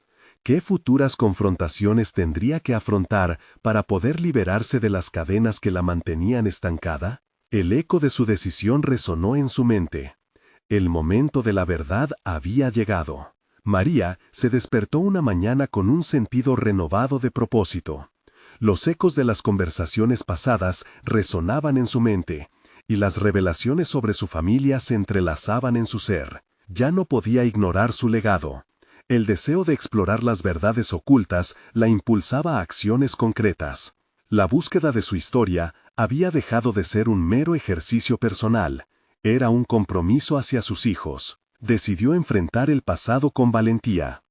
¿Qué futuras confrontaciones tendría que afrontar para poder liberarse de las cadenas que la mantenían estancada? El eco de su decisión resonó en su mente. El momento de la verdad había llegado. María se despertó una mañana con un sentido renovado de propósito. Los ecos de las conversaciones pasadas resonaban en su mente, y las revelaciones sobre su familia se entrelazaban en su ser. Ya no podía ignorar su legado. El deseo de explorar las verdades ocultas la impulsaba a acciones concretas. La búsqueda de su historia había dejado de ser un mero ejercicio personal. Era un compromiso hacia sus hijos. Decidió enfrentar el pasado con valentía.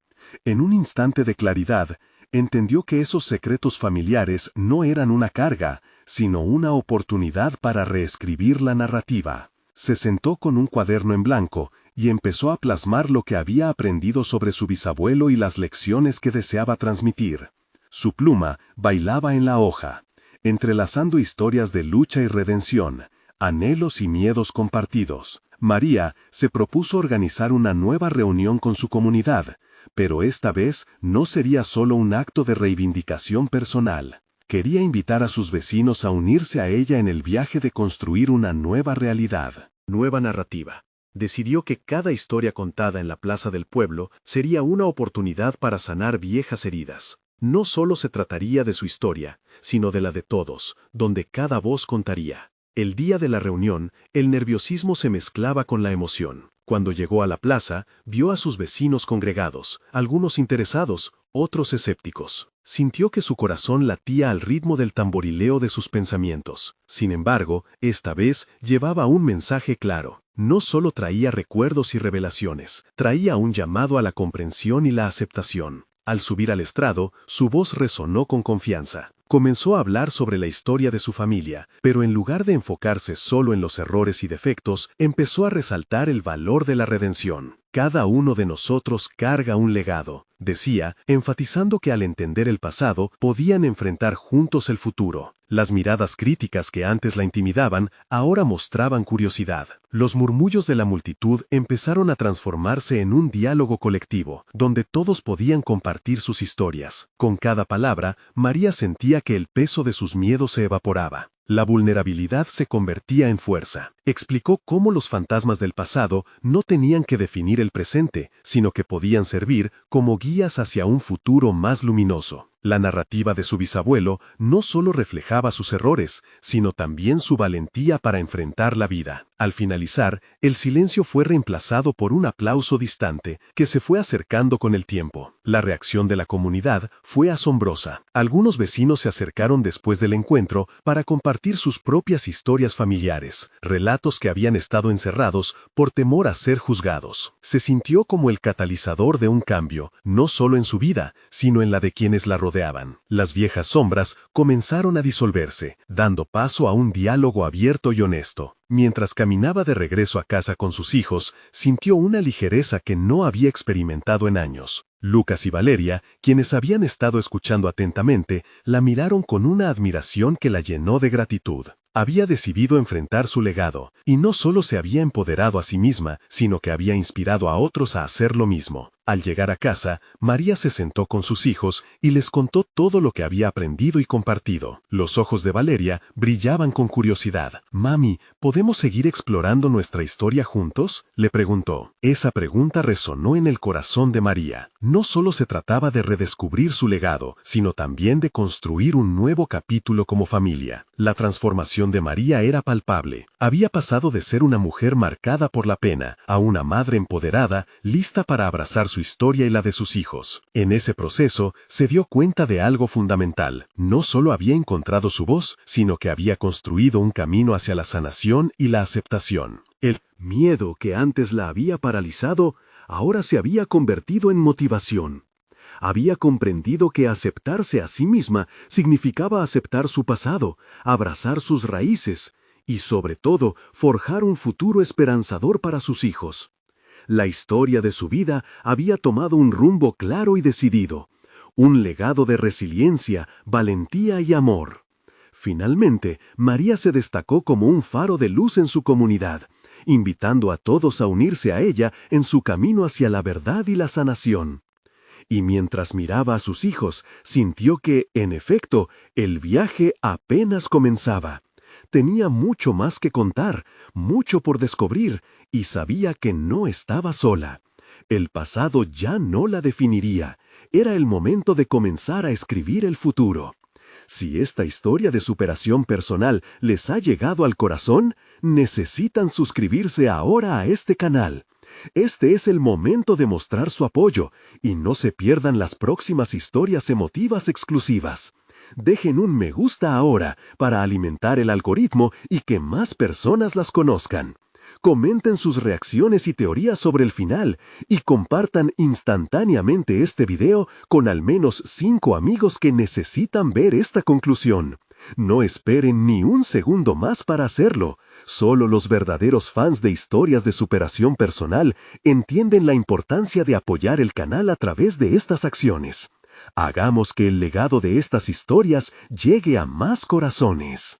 En un instante de claridad, entendió que esos secretos familiares no eran una carga, sino una oportunidad para reescribir la narrativa. Se sentó con un cuaderno en blanco y empezó a plasmar lo que había aprendido sobre su bisabuelo y las lecciones que deseaba transmitir. Su pluma bailaba en la hoja, entrelazando historias de lucha y redención, anhelos y miedos compartidos. María se propuso organizar una nueva reunión con su comunidad, pero esta vez no sería solo un acto de reivindicación personal. Quería invitar a sus vecinos a unirse a ella en el viaje de construir una nueva realidad. Nueva narrativa. Decidió que cada historia contada en la plaza del pueblo sería una oportunidad para sanar viejas heridas. No solo se trataría de su historia, sino de la de todos, donde cada voz contaría. El día de la reunión, el nerviosismo se mezclaba con la emoción. Cuando llegó a la plaza, vio a sus vecinos congregados, algunos interesados, otros escépticos. Sintió que su corazón latía al ritmo del tamborileo de sus pensamientos. Sin embargo, esta vez llevaba un mensaje claro. No solo traía recuerdos y revelaciones, traía un llamado a la comprensión y la aceptación. Al subir al estrado, su voz resonó con confianza. Comenzó a hablar sobre la historia de su familia, pero en lugar de enfocarse solo en los errores y defectos, empezó a resaltar el valor de la redención. Cada uno de nosotros carga un legado, decía, enfatizando que al entender el pasado, podían enfrentar juntos el futuro. Las miradas críticas que antes la intimidaban, ahora mostraban curiosidad. Los murmullos de la multitud empezaron a transformarse en un diálogo colectivo, donde todos podían compartir sus historias. Con cada palabra, María sentía que el peso de sus miedos se evaporaba. La vulnerabilidad se convertía en fuerza. Explicó cómo los fantasmas del pasado no tenían que definir el presente, sino que podían servir como guías hacia un futuro más luminoso. La narrativa de su bisabuelo no solo reflejaba sus errores, sino también su valentía para enfrentar la vida. Al finalizar, el silencio fue reemplazado por un aplauso distante que se fue acercando con el tiempo. La reacción de la comunidad fue asombrosa. Algunos vecinos se acercaron después del encuentro para compartir sus propias historias familiares, relatos que habían estado encerrados por temor a ser juzgados. Se sintió como el catalizador de un cambio, no solo en su vida, sino en la de quienes la rodeaban. Las viejas sombras comenzaron a disolverse, dando paso a un diálogo abierto y honesto. Mientras caminaba de regreso a casa con sus hijos, sintió una ligereza que no había experimentado en años. Lucas y Valeria, quienes habían estado escuchando atentamente, la miraron con una admiración que la llenó de gratitud. Había decidido enfrentar su legado, y no solo se había empoderado a sí misma, sino que había inspirado a otros a hacer lo mismo. Al llegar a casa, María se sentó con sus hijos y les contó todo lo que había aprendido y compartido. Los ojos de Valeria brillaban con curiosidad. «Mami, ¿podemos seguir explorando nuestra historia juntos?», le preguntó. Esa pregunta resonó en el corazón de María. No solo se trataba de redescubrir su legado, sino también de construir un nuevo capítulo como familia. La transformación de María era palpable. Había pasado de ser una mujer marcada por la pena a una madre empoderada, lista para abrazar su historia y la de sus hijos. En ese proceso, se dio cuenta de algo fundamental. No solo había encontrado su voz, sino que había construido un camino hacia la sanación y la aceptación. El miedo que antes la había paralizado, ahora se había convertido en motivación. Había comprendido que aceptarse a sí misma significaba aceptar su pasado, abrazar sus raíces y sobre todo forjar un futuro esperanzador para sus hijos. La historia de su vida había tomado un rumbo claro y decidido, un legado de resiliencia, valentía y amor. Finalmente, María se destacó como un faro de luz en su comunidad, invitando a todos a unirse a ella en su camino hacia la verdad y la sanación. Y mientras miraba a sus hijos, sintió que, en efecto, el viaje apenas comenzaba. Tenía mucho más que contar, mucho por descubrir, y sabía que no estaba sola. El pasado ya no la definiría. Era el momento de comenzar a escribir el futuro. Si esta historia de superación personal les ha llegado al corazón, necesitan suscribirse ahora a este canal. Este es el momento de mostrar su apoyo y no se pierdan las próximas historias emotivas exclusivas. Dejen un me gusta ahora para alimentar el algoritmo y que más personas las conozcan. Comenten sus reacciones y teorías sobre el final y compartan instantáneamente este video con al menos 5 amigos que necesitan ver esta conclusión. No esperen ni un segundo más para hacerlo. Solo los verdaderos fans de historias de superación personal entienden la importancia de apoyar el canal a través de estas acciones. Hagamos que el legado de estas historias llegue a más corazones.